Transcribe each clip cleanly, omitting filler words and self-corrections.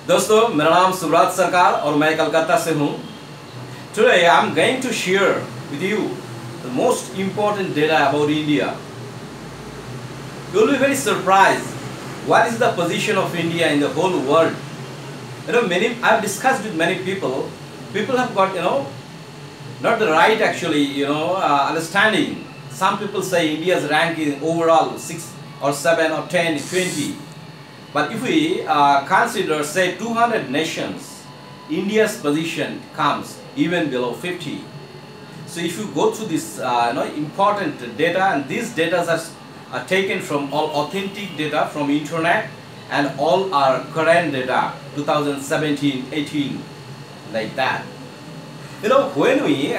दोस्तों मेरा नाम सुब्रत सरकार और मैं कलकत्ता से हूँ. Today I am going to share with you the most important data about India. You will be very surprised what is the position of India in the whole world. I have discussed with many people. People have got not the right actually understanding. Some people say India's rank is overall 6 or 7 or 10, 20. But if we consider say 200 nations, India's position comes even below 50. So if you go through this important data, and these data are taken from all authentic data from internet and all are current data 2017, 18, like that. When we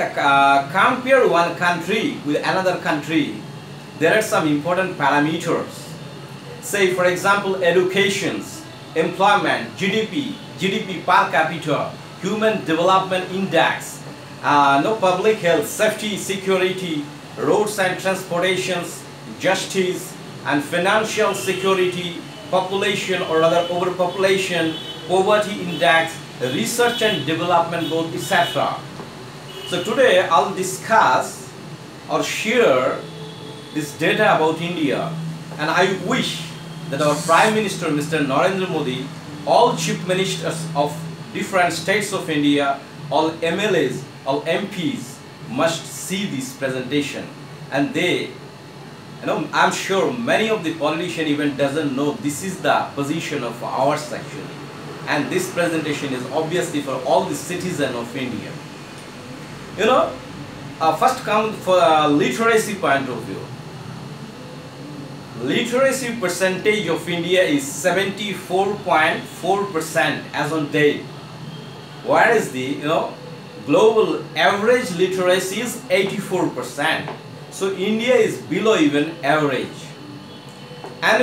compare one country with another country, there are some important parameters. Say for example education, employment, GDP per capita, human development index, public health, safety, security, roads and transportations, justice and financial security, population or rather overpopulation, poverty index, research and development goals, etc. So today I'll discuss or share this data about India, and I wish that our Prime Minister Mr. Narendra Modi, all chief ministers of different states of India, all MLAs, all MPs must see this presentation, and they, I'm sure many of the politicians even doesn't know this is the position of ours actually, and this presentation is obviously for all the citizens of India. First come for a literacy point of view. Literacy percentage of India is 74.4% as on date, whereas the global average literacy is 84%. So India is below even average. And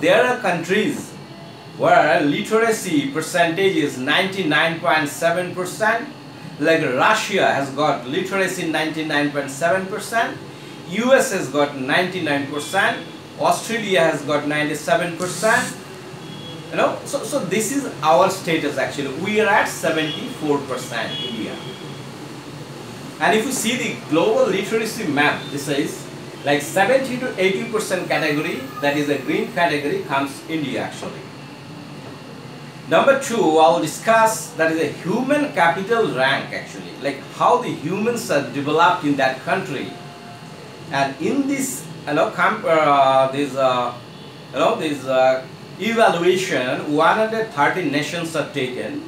there are countries where literacy percentage is 99.7%, like Russia has got literacy 99.7%, US has got 99%, Australia has got 97%. So this is our status actually. We are at 74% India. And if you see the global literacy map, this is like 70 to 80% category, that is a green category, comes India actually. Number 2, I'll discuss that is a human capital rank actually, like how the humans are developed in that country. And in this evaluation, 130 nations are taken.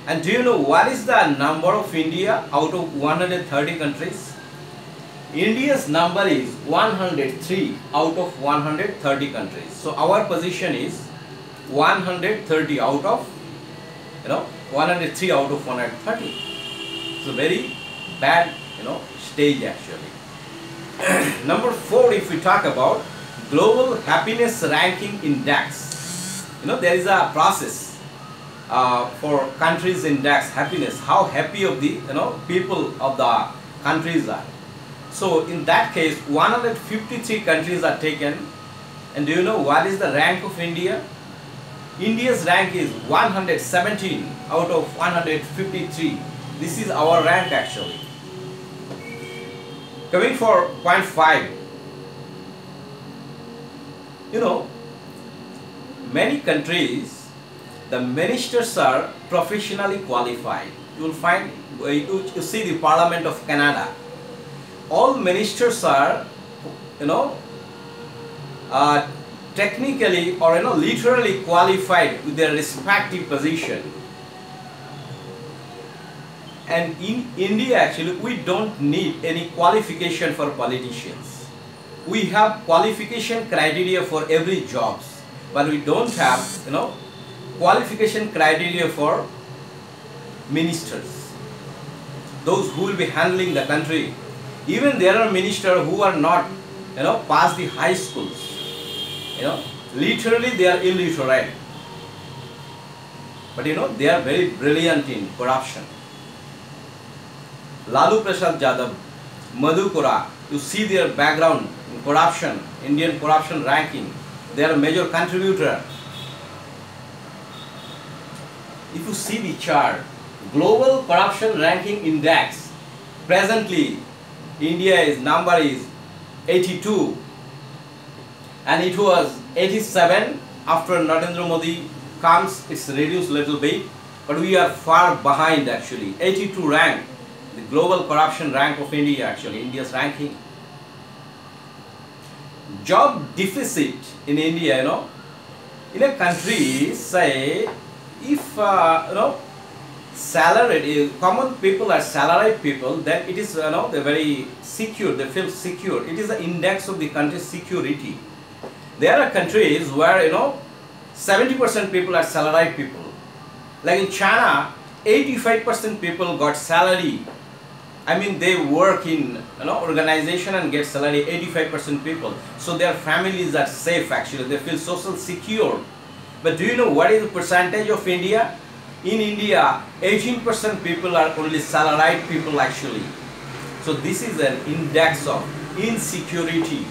And do you know what is the number of India out of 130 countries? India's number is 103 out of 130 countries. So our position is 130 out of 103 out of 130. So very bad stage actually. Number 4, if we talk about global happiness ranking index, there is a process for countries index happiness, how happy of the people of the countries are. So in that case 153 countries are taken, and do you know what is the rank of India? India's rank is 117 out of 153. This is our rank actually. Coming for point 5, many countries, the ministers are professionally qualified. You will find, you see the Parliament of Canada, all ministers are technically or literally qualified with their respective position. And in India actually we don't need any qualification for politicians. We have qualification criteria for every jobs, but we don't have qualification criteria for ministers, those who will be handling the country. Even there are ministers who are not past the high schools, literally they are illiterate, but they are very brilliant in corruption. Lalu Prasad Yadav, Madhu Kora, you see their background in corruption, Indian corruption ranking, they are a major contributor. if you see the chart, global corruption ranking index, presently India's number is 82 and it was 87 after Narendra Modi comes, it's reduced a little bit, but we are far behind actually. 82 rank, the global corruption rank of India actually, India's ranking. Job deficit in India, in a country, say, if salaried, common people are salaried people, then it is, they're very secure, they feel secure. It is the index of the country's security. There are countries where, 70% people are salaried people. Like in China, 85% people got salary. I mean, they work in organization and get salary, 85% people. So their families are safe actually, they feel social secure. But do you know what is the percentage of India? In India, 18% people are only salaried people actually. So this is an index of insecurity,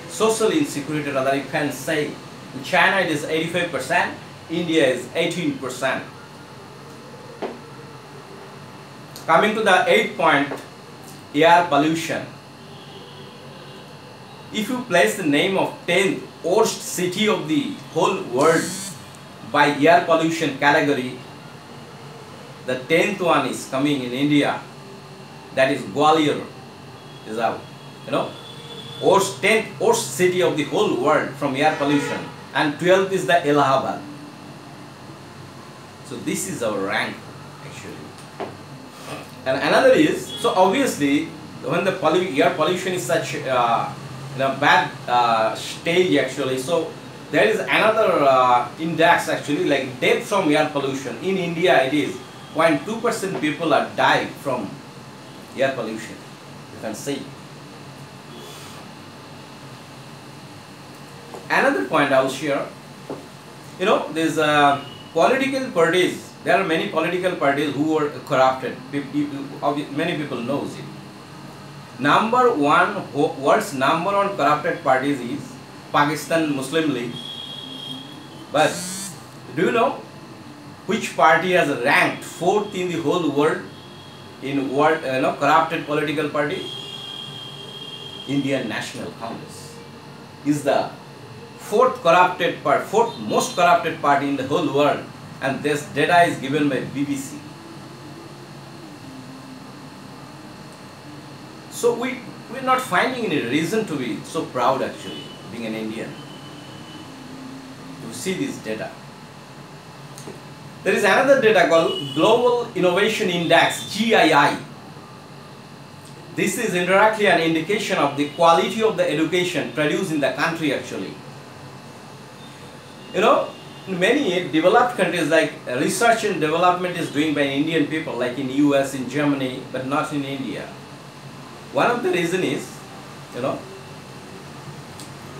social insecurity rather you can say. In China it is 85%, India is 18%. Coming to the 8th point, air pollution. If you place the name of 10th worst city of the whole world by air pollution category, the 10th one is coming in India. That is Gwalior. Is out. 10th worst city of the whole world from air pollution, and 12th is the Allahabad. So this is our rank actually. And another is, so obviously when the air pollution is such in a bad stage actually, so there is another index actually, like death from air pollution. In India it is 0.2% people are died from air pollution, you can see. Another point I will share, there's political parties. There are many political parties who are corrupted. Many people knows it. World's number one corrupted parties is Pakistan Muslim League. But do you know which party has ranked 4th in the whole world in corrupted political party? Indian National Congress is the 4th most corrupted party in the whole world, and this data is given by BBC. So we're not finding any reason to be so proud actually, being an Indian. You see this data. There is another data called Global Innovation Index, GII. This is indirectly an indication of the quality of the education produced in the country actually. In many developed countries, like research and development is doing by Indian people, like in US, in Germany, but not in India. One of the reason is,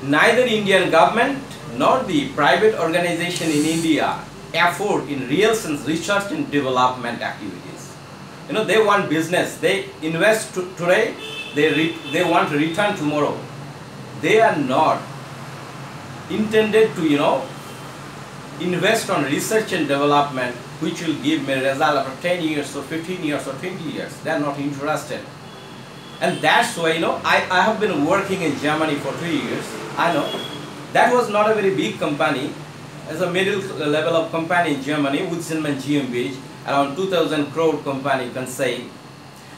neither Indian government nor the private organization in India afford in real sense research and development activities. They want business, they invest today, they want return tomorrow. They are not intended to, invest on research and development which will give me a result after 10 years or 15 years or 20 years. They are not interested. And that's why, I have been working in Germany for 2 years. I know that was not a very big company. As a middle level of company in Germany, with Siemens GmbH, around 2000 crore company you can say.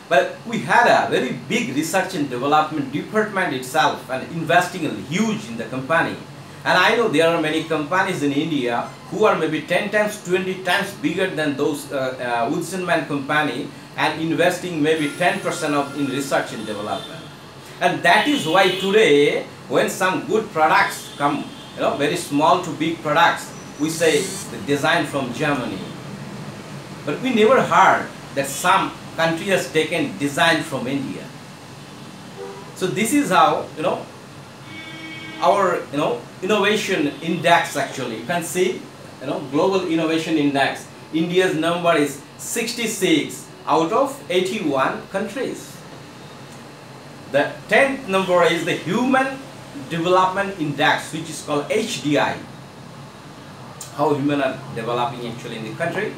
But we had a very big research and development department itself and investing huge in the company. And I know there are many companies in India who are maybe 10 times, 20 times bigger than those Woodson-Man company and investing maybe 10% in research and development. And that is why today, when some good products come, very small to big products, we say the design from Germany. But we never heard that some country has taken design from India. So this is how, our innovation index actually, you can see, global innovation index, India's number is 66 out of 81 countries. The 10th number is the Human Development Index, which is called HDI. how human are developing actually in the country.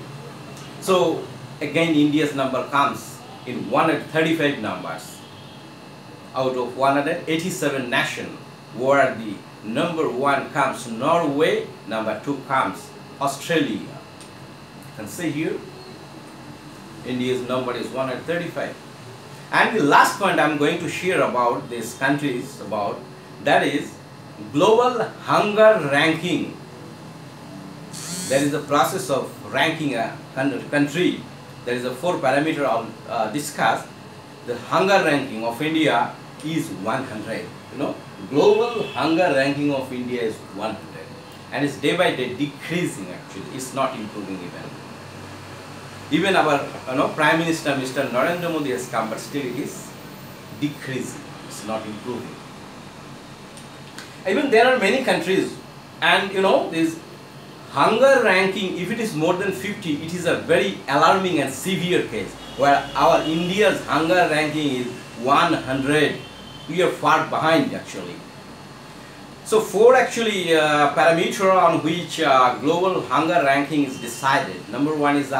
So again, India's number comes in 135 numbers out of 187 nations, where the number 1 comes Norway, number 2 comes Australia. You can see here, India's number is 135. And the last point I'm going to share about these countries about, that is global hunger ranking. There is a process of ranking a country. There is a 4 parameter I'll discuss. The hunger ranking of India is 100. You know, global hunger ranking of India is 100, and it's day by day decreasing. Actually, it's not improving even. Even our Prime Minister Mr. Narendra Modi has come, but still it is decreasing. It's not improving. Even there are many countries, and this hunger ranking, if it is more than 50, it is a very alarming and severe case, where our India's hunger ranking is 100. We are far behind actually. So 4 actually parameter on which global hunger ranking is decided. Number 1 is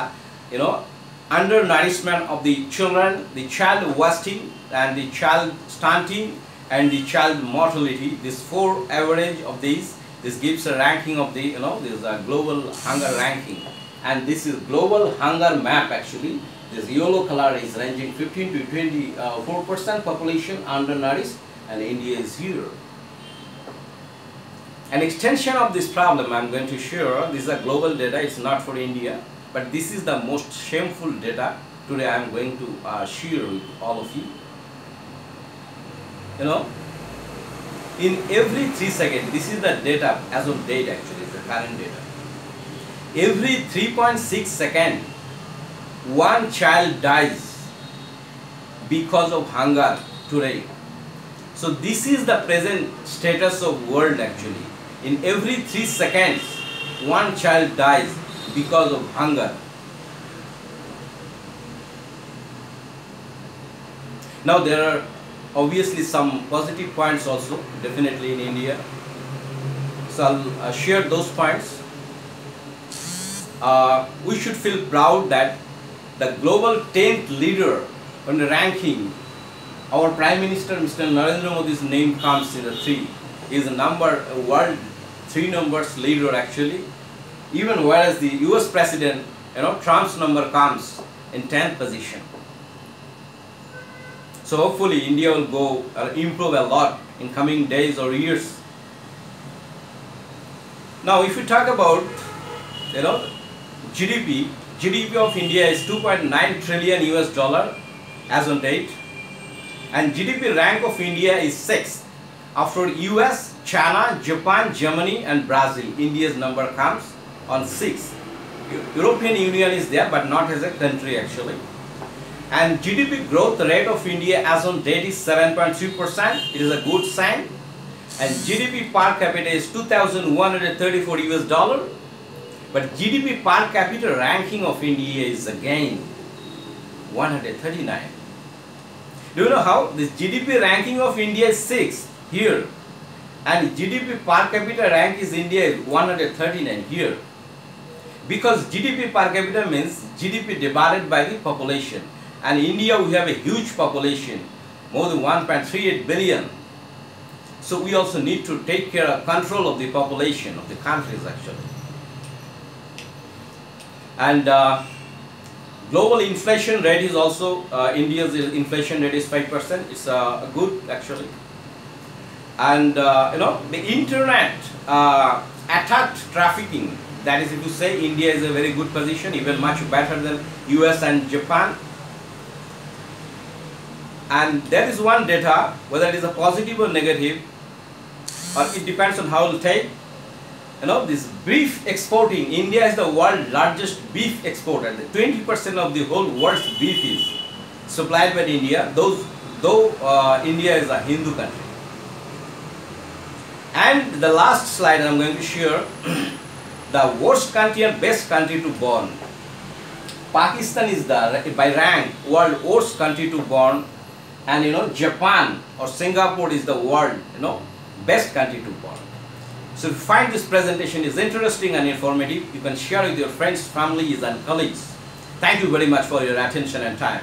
undernourishment of the children, the child wasting, and the child stunting, and the child mortality. This 4 average of these, this gives a ranking of the this is a global hunger ranking, and this is global hunger map actually. This yellow color is ranging 15 to 24% population undernourished, and India is here. An extension of this problem I'm going to share. This is a global data, it's not for India, but this is the most shameful data today I'm going to share with all of you. In every 3 seconds, this is the data as of date actually, the current data. Every 3.6 seconds, 1 child dies because of hunger today. So this is the present status of world actually. In every 3 seconds, 1 child dies because of hunger. Now there are obviously some positive points also definitely in India. So I'll share those points. We should feel proud that the global 10th leader on the ranking, our Prime Minister Mr. Narendra Modi's name comes in the 3. He is a world 3 numbers leader actually. Even whereas the US President, Trump's number comes in 10th position. So hopefully India will go improve a lot in coming days or years. Now if we talk about GDP of India is 2.9 trillion US dollar as on date, and GDP rank of India is 6th after US, China, Japan, Germany and Brazil. India's number comes on 6th. European Union is there but not as a country actually. And GDP growth rate of India as on date is 7.3%. It is a good sign. And GDP per capita is 2,134 US dollar. But GDP per capita ranking of India is again 139. Do you know how? This GDP ranking of India is 6th here, and GDP per capita rank is India is 139 here. Because GDP per capita means GDP divided by the population. And in India we have a huge population, more than 1.38 billion. So we also need to take care of control of the population of the countries actually. And global inflation rate is also, India's inflation rate is 5%. It's good actually. And the internet attacked trafficking. That is, if you say India is a very good position, even much better than US and Japan. And there is one data, whether it is a positive or negative, or it depends on how you take. This beef exporting, India is the world's largest beef exporter. 20% of the whole world's beef is supplied by India, though India is a Hindu country. And the last slide I'm going to share, the worst country and best country to born. Pakistan is the, by rank, world worst country to born, and Japan or Singapore is the world, best country to born. So if you find this presentation is interesting and informative, you can share with your friends, families and colleagues. Thank you very much for your attention and time.